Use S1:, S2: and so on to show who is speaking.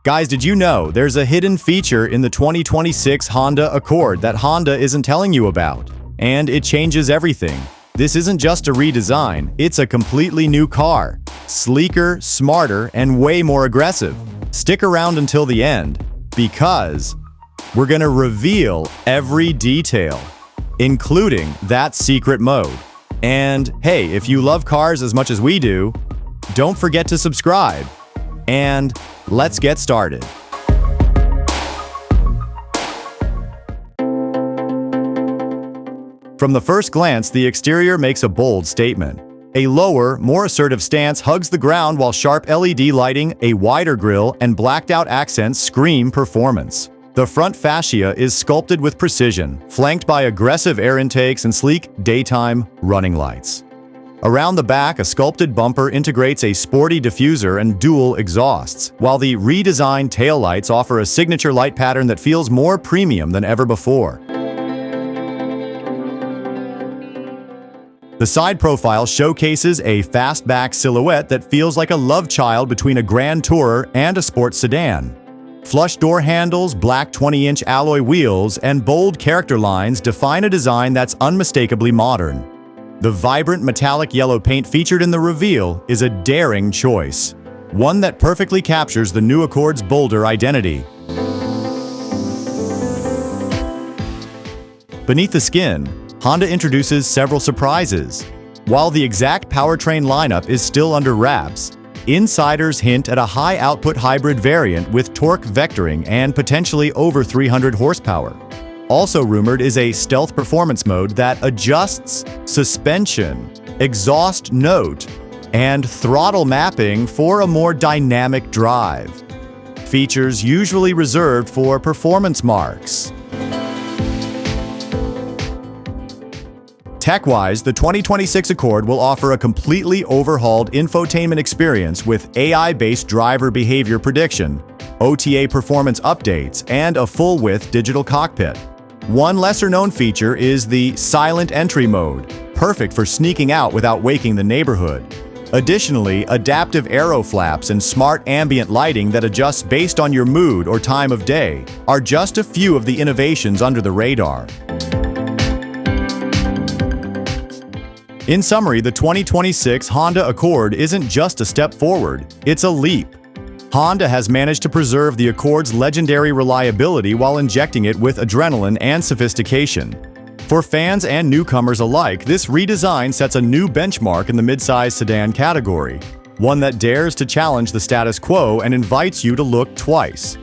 S1: Guys, did you know there's a hidden feature in the 2026 Honda Accord that Honda isn't telling you about? And it changes everything. This isn't just a redesign, it's a completely new car. Sleeker, smarter, and way more aggressive. Stick around until the end, because we're gonna reveal every detail, including that secret mode. And hey, if you love cars as much as we do, don't forget to subscribe. And let's get started. From the first glance, the exterior makes a bold statement. A lower, more assertive stance hugs the ground while sharp LED lighting, a wider grille, and blacked-out accents scream performance. The front fascia is sculpted with precision, flanked by aggressive air intakes and sleek daytime running lights. Around the back, a sculpted bumper integrates a sporty diffuser and dual exhausts, while the redesigned taillights offer a signature light pattern that feels more premium than ever before. The side profile showcases a fastback silhouette that feels like a love child between a Grand Tourer and a sports sedan. Flush door handles, black 20-inch alloy wheels, and bold character lines define a design that's unmistakably modern. The vibrant metallic yellow paint featured in the reveal is a daring choice, one that perfectly captures the new Accord's bolder identity. Beneath the skin, Honda introduces several surprises. While the exact powertrain lineup is still under wraps, insiders hint at a high-output hybrid variant with torque vectoring and potentially over 300 horsepower. Also rumored is a stealth performance mode that adjusts suspension, exhaust note, and throttle mapping for a more dynamic drive. Features usually reserved for performance marks. Tech-wise, the 2026 Accord will offer a completely overhauled infotainment experience with AI-based driver behavior prediction, OTA performance updates, and a full-width digital cockpit. One lesser-known feature is the silent entry mode, perfect for sneaking out without waking the neighborhood. Additionally, adaptive aero flaps and smart ambient lighting that adjusts based on your mood or time of day are just a few of the innovations under the radar. In summary, the 2026 Honda Accord isn't just a step forward, it's a leap. Honda has managed to preserve the Accord's legendary reliability while injecting it with adrenaline and sophistication. For fans and newcomers alike, this redesign sets a new benchmark in the midsize sedan category, one that dares to challenge the status quo and invites you to look twice.